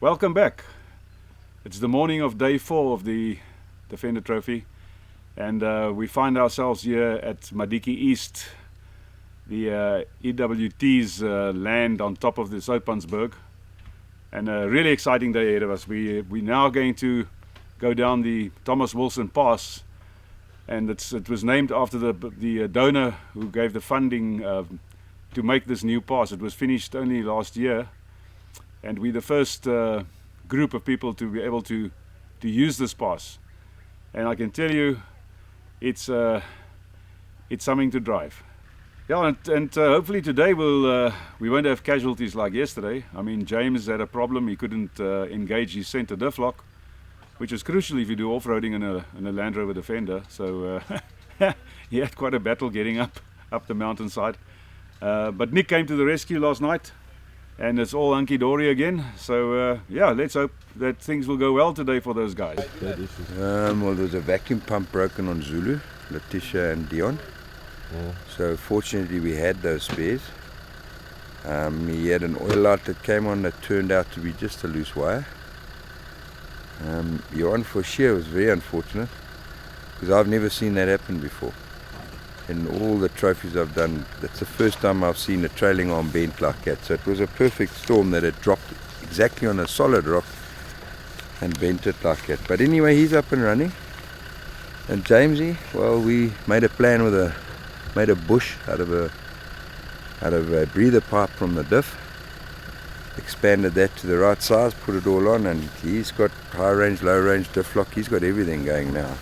Welcome back. It's the morning of day 4 of the Defender Trophy, and we find ourselves here at Medike East, the EWT's land on top of the Soutpansberg, and a really exciting day ahead of us. We're now going to go down the Thomas Wilson Pass, and it was named after the donor who gave the funding to make this new pass. It was finished only last year, and we're the first group of people to be able to use this pass. And I can tell you, it's something to drive. Yeah, and hopefully today we won't have casualties like yesterday. I mean, James had a problem. He couldn't engage his center diff lock, which is crucial if you do off-roading in a Land Rover Defender. So he had quite a battle getting up the mountainside. But Nick came to the rescue last night, and it's all hunky-dory again. So yeah, let's hope that things will go well today for those guys. Well, there was a vacuum pump broken on Zulu, Letitia and Dion. So fortunately we had those spares. He had an oil light that came on that turned out to be just a loose wire. Johan for shear was very unfortunate, because I've never seen that happen before. In all the trophies I've done, that's the first time I've seen a trailing arm bent like that. So it was a perfect storm that it dropped exactly on a solid rock and bent it like that. But anyway, he's up and running. And Jamesy, well, we made a plan made a bush out of a breather pipe from the diff, expanded that to the right size, put it all on, and he's got high range, low range diff lock. He's got everything going now.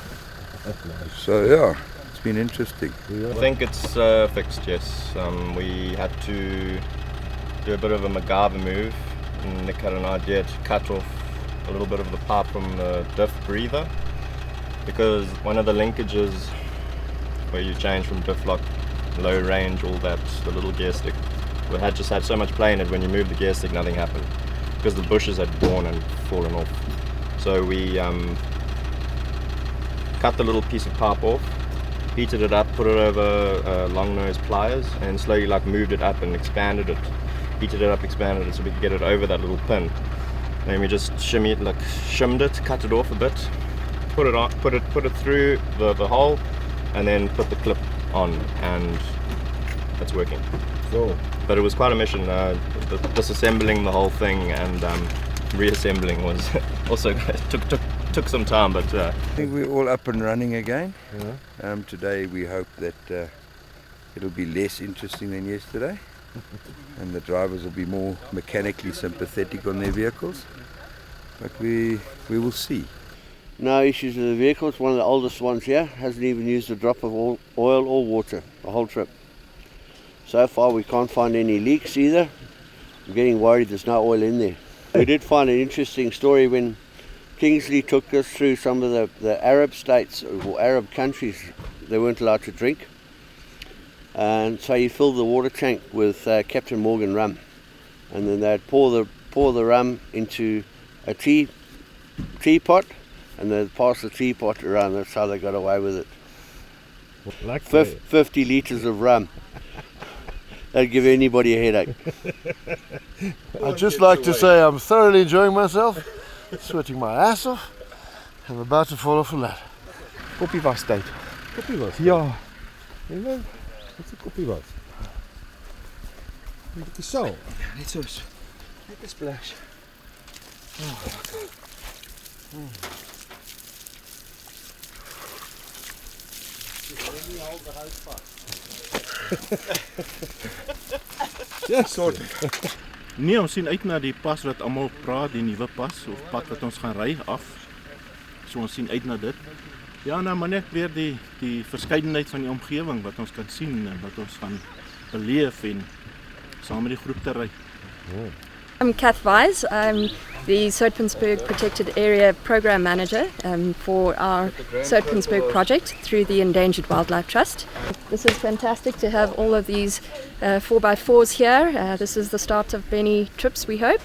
So yeah, it's been interesting. I think it's fixed, yes. We had to do a bit of a MacGyver move, and Nick had an idea to cut off a little bit of the pipe from the diff breather, because one of the linkages where you change from diff lock, low range, all that, the little gear stick, we had just had so much play in it, when you moved the gear stick nothing happened, because the bushes had worn and fallen off. So we cut the little piece of pipe off, heated it up, put it over long nose pliers, and slowly moved it up and expanded it, heated it up, expanded it, so we could get it over that little pin. And we just shimmied it, shimmed it, cut it off a bit, put it on, put it through the hole, and then put the clip on, and it's working. Cool. But it was quite a mission. Disassembling the whole thing and reassembling was also took some time, but I think we're all up and running again. Yeah. Today we hope that it'll be less interesting than yesterday, and the drivers will be more mechanically sympathetic on their vehicles. But we will see. No issues with the vehicle. It's one of the oldest ones here. Hasn't even used a drop of oil or water the whole trip. So far we can't find any leaks either. I'm getting worried there's no oil in there. We did find an interesting story when Kingsley took us through some of the Arab states or Arab countries. They weren't allowed to drink. And so he filled the water tank with Captain Morgan rum. And then they'd pour the rum into a teapot, and they'd pass the teapot around. That's how they got away with it. Like 50 litres of rum. That'd give anybody a headache. I'd just like to say I'm thoroughly enjoying myself, sweating my ass off. I'm about to fall off a ladder. Koppie was tyd. Koppie was? Ja. En wat is 'n koppie was? 'n bietjie sal. Net soos. Net 'n splash. Ja, soort. Nee, ons sien uit na die pas wat almal praat, die nuwe pas of pad wat ons gaan ry af. So ons sien uit na dit. Ja, nou maar net weer die verskeidenheid van die omgewing wat ons kan sien en wat ons gaan beleef en saam met die groep te ry. I'm Kath Wise. I'm the Soutpansberg Protected Area Program Manager for our Soutpansberg project through the Endangered Wildlife Trust. This is fantastic to have all of these 4x4s here. This is the start of many trips, we hope.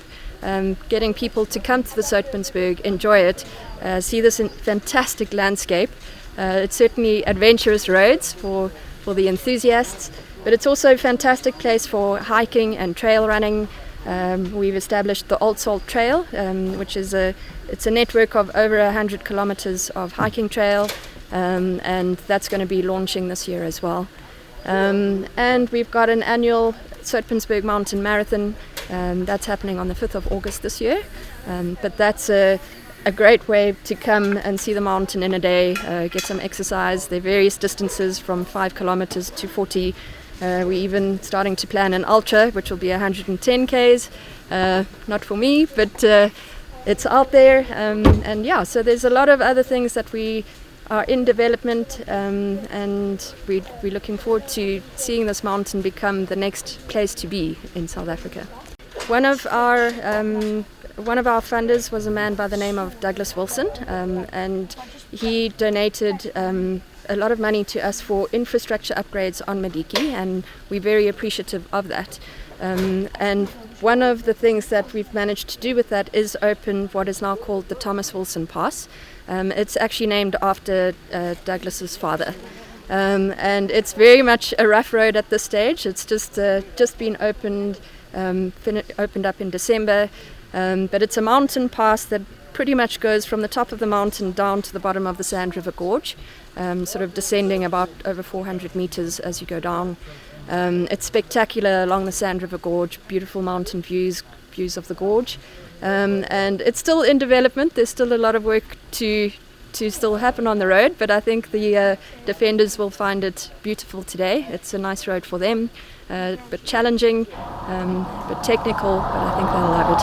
Getting people to come to the Soutpansberg, enjoy it, see this fantastic landscape. It's certainly adventurous roads for the enthusiasts, but it's also a fantastic place for hiking and trail running. We've established the Old Salt Trail, which is it's a network of over 100 kilometers of hiking trail, and that's going to be launching this year as well. And we've got an annual Soutpansberg Mountain Marathon that's happening on the 5th of August this year. But that's a great way to come and see the mountain in a day, get some exercise. There are various distances from 5 kilometers to 40. We're even starting to plan an ultra, which will be 110 Ks. Not for me, but it's out there. And yeah, so there's a lot of other things that we are in development, and we're looking forward to seeing this mountain become the next place to be in South Africa. One of our funders was a man by the name of Douglas Wilson, and he donated a lot of money to us for infrastructure upgrades on Medike, and we're very appreciative of that. And one of the things that we've managed to do with that is open what is now called the Thomas Wilson Pass. It's actually named after Douglas's father. And it's very much a rough road at this stage. It's just been opened up in December. But it's a mountain pass that pretty much goes from the top of the mountain down to the bottom of the Sand River Gorge, sort of descending about over 400 meters as you go down. It's spectacular along the Sand River Gorge, beautiful mountain views of the gorge. And it's still in development. There's still a lot of work to still happen on the road, but I think the defenders will find it beautiful today. It's a nice road for them, but challenging, but technical, but I think they'll love it.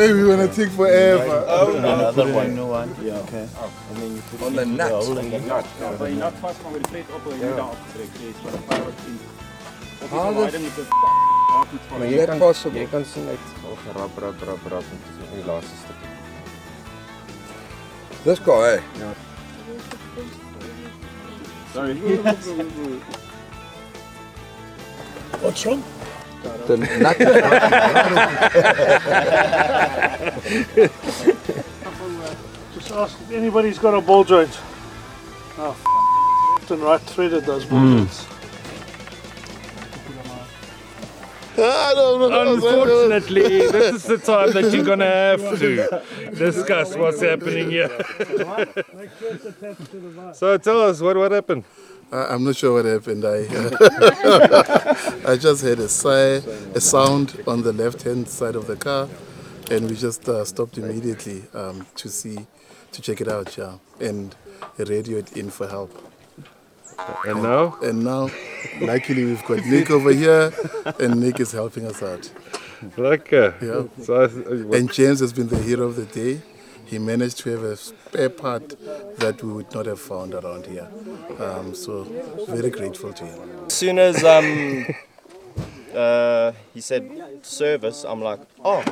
Hey, we're gonna take forever. Another one. No one. Yeah. Okay. And then you put On the nut. hole in the nut. Maar je nat vast, maar met de vlees op wil je niet afgetrekt. Je is van een paar wat in. How the met de Maar Is that possible? jy kan sien uit rap en dis die laaste stuk. This guy, eh? Sorry. What's wrong? The nut. Just ask if anybody's got a ball joint. Oh, left and right threaded those ball joints. Unfortunately, this is the time that you're gonna have to discuss what's happening here. So tell us, what happened? I'm not sure what happened. I just heard a sound on the left-hand side of the car, and we just stopped immediately to check it out, yeah, and radioed in for help. And now? And now, luckily, we've got Nick over here, and Nick is helping us out. Okay. Yeah. So and James has been the hero of the day. He managed to have a spare part that we would not have found around here. So, very grateful to him. As soon as he said service, I'm like, oh,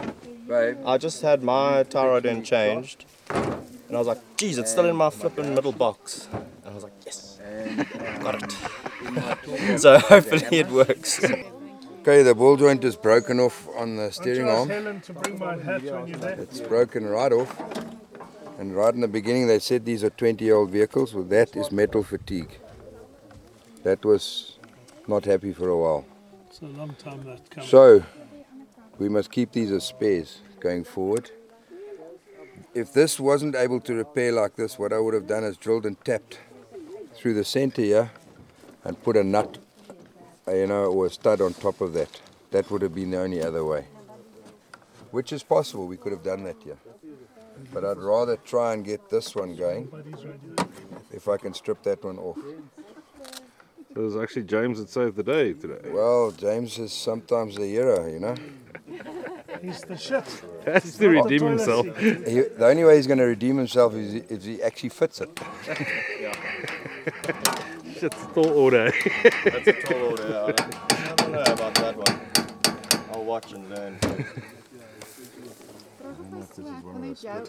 I just had my tie rod end changed. And I was like, geez, it's still in my flipping middle box. And I was like, yes, got it. So hopefully it works. Okay, the ball joint is broken off on the steering arm. To bring my hat when you're there. It's broken right off. And right in the beginning they said these are 20-year-old vehicles. Well, that is metal fatigue. That was not happy for a while. It's a long time that comes. So, we must keep these as spares going forward. If this wasn't able to repair like this, what I would have done is drilled and tapped through the center here and put a nut, or a stud on top of that. That would have been the only other way. Which is possible, we could have done that here. But I'd rather try and get this one going if I can strip that one off. So it was actually James that saved the day today. Well, James is sometimes a hero, you know. He's the shit. Has to redeem himself. The only way he's going to redeem himself is if he actually fits it. Shit's a tall order. That's a tall order. I don't know about that one. I'll watch and learn. Go.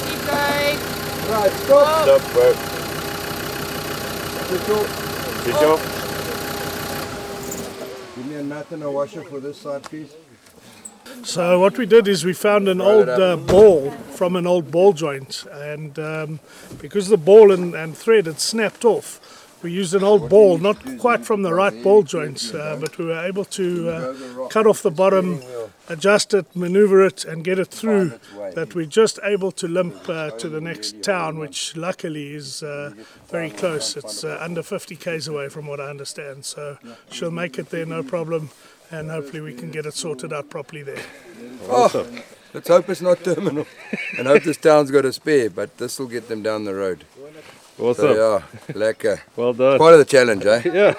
Keep going. Right, stop. Stop, bro. Switch off. Give me a nut and a washer for this side, please. So what we did is we found an old ball from an old ball joint, and because the ball and thread had snapped off, we used an old ball, not quite from the right ball joints, but we were able to cut off the bottom, adjust it, maneuver it, and get it through, that we're just able to limp to the next town, which luckily is very close. It's under 50 k's away from what I understand, so she'll make it there no problem, and hopefully we can get it sorted out properly there. Oh, let's hope it's not terminal, and hope this town's got a spare, but this will get them down the road. Awesome. So, yeah, lekker. Well done. Part of the challenge, eh? Yeah.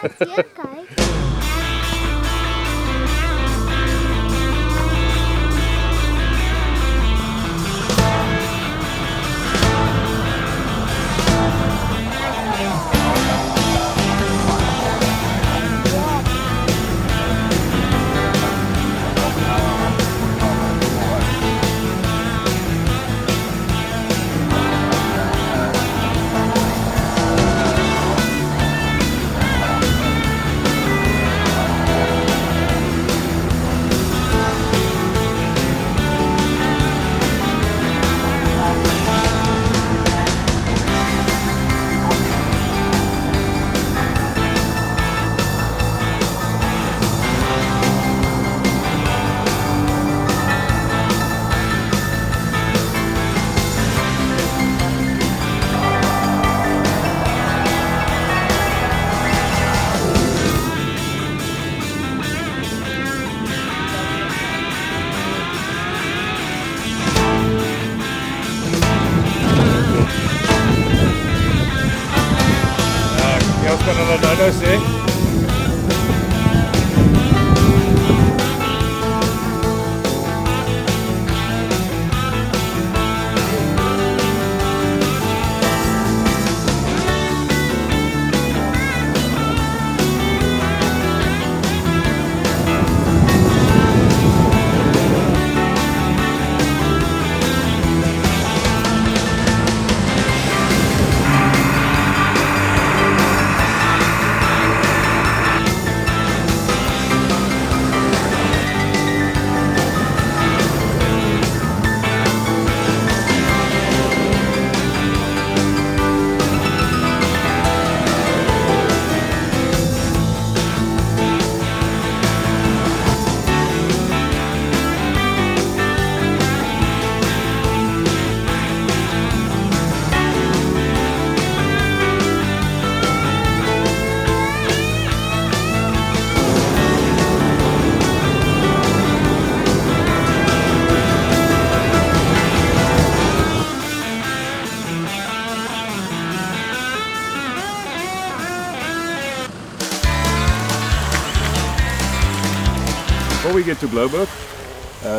before we get to Blouberg,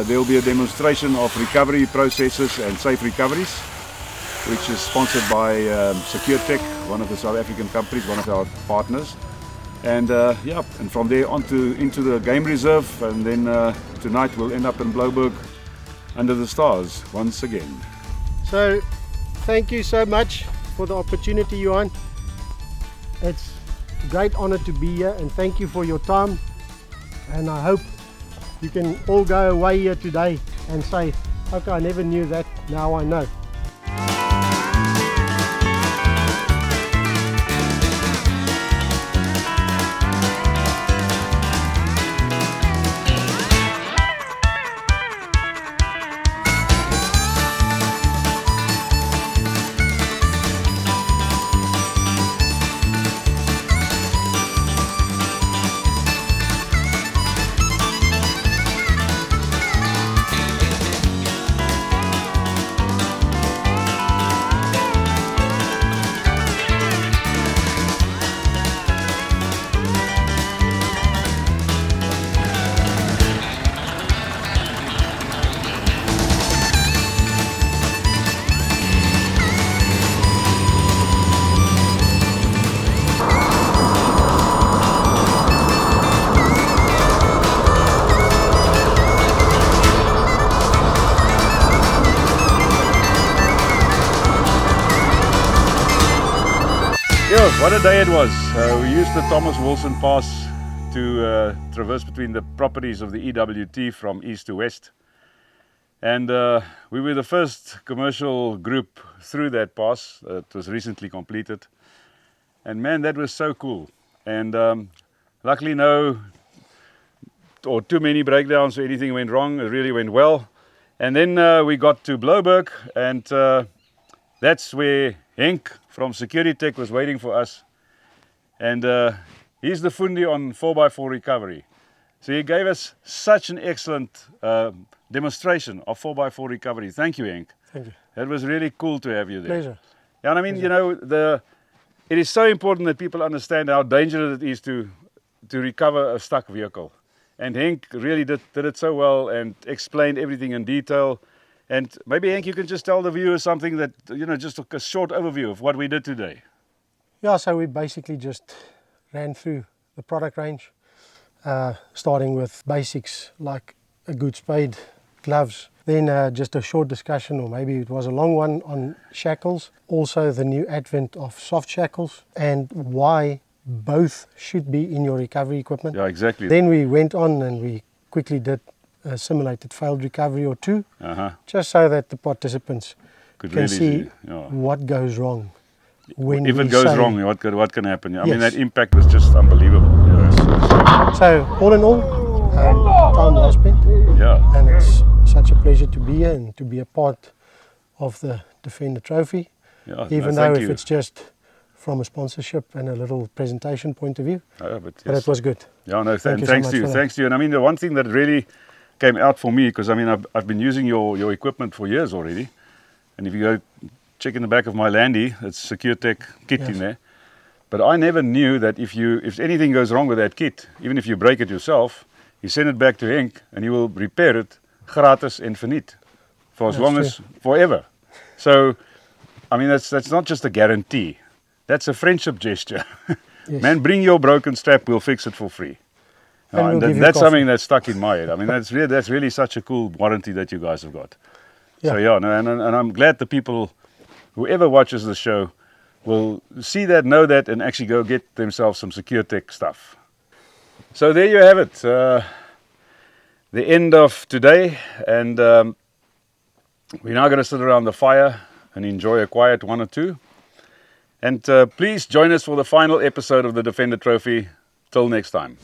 there will be a demonstration of recovery processes and safe recoveries, which is sponsored by SecureTech, one of the South African companies, one of our partners. And and from there on into the game reserve, and then tonight we'll end up in Blouberg under the stars once again. So thank you so much for the opportunity, Johan. It's a great honor to be here, and thank you for your time. And I hope you can all go away here today and say, okay, I never knew that, now I know. What a day it was. We used the Thomas Wilson Pass to traverse between the properties of the EWT from east to west. And we were the first commercial group through that pass. It was recently completed. And man, that was so cool. And luckily no, or too many breakdowns or anything went wrong. It really went well. And then we got to Blouberg, and that's where Henk from SecureTech was waiting for us, and he's the fundi on 4x4 recovery. So he gave us such an excellent demonstration of 4x4 recovery. Thank you, Henk. Thank you. That was really cool to have you there. Pleasure. Yeah, and I mean, you know, it is so important that people understand how dangerous it is to recover a stuck vehicle. And Henk really did it so well and explained everything in detail. And maybe, Henk, you can just tell the viewers something that, you know, just a short overview of what we did today. Yeah, so we basically just ran through the product range, starting with basics like a good spade, gloves, then just a short discussion, or maybe it was a long one, on shackles, also the new advent of soft shackles and why both should be in your recovery equipment. Yeah, exactly. Then we went on and we quickly did a simulated failed recovery or two, just so that the participants can really see what goes wrong. When if it goes wrong, what can happen? I mean, that impact was just unbelievable. So all in all, time well spent. Yeah. And it's such a pleasure to be here and to be a part of the Defender Trophy. Yeah, even though if it's just from a sponsorship and a little presentation point of view. But it was good. Yeah, no, thanks to you. So thanks to you. And I mean, the one thing that really came out for me, because I mean, I've been using your equipment for years already. And if you go check in the back of my Landy, it's SecureTech kit in there. But I never knew that if anything goes wrong with that kit, even if you break it yourself, you send it back to Henk and he will repair it gratis and verniet for as long as forever. So, I mean, that's not just a guarantee. That's a friendship gesture. Man, bring your broken strap, we'll fix it for free. And that's something that's stuck in my head. I mean, that's really such a cool warranty that you guys have got. Yeah. So yeah, no, and I'm glad the people, whoever watches the show, will see that, know that, and actually go get themselves some SecureTech stuff. So there you have it. The end of today, and we're now going to sit around the fire and enjoy a quiet one or two. And please join us for the final episode of the Defender Trophy. Till next time.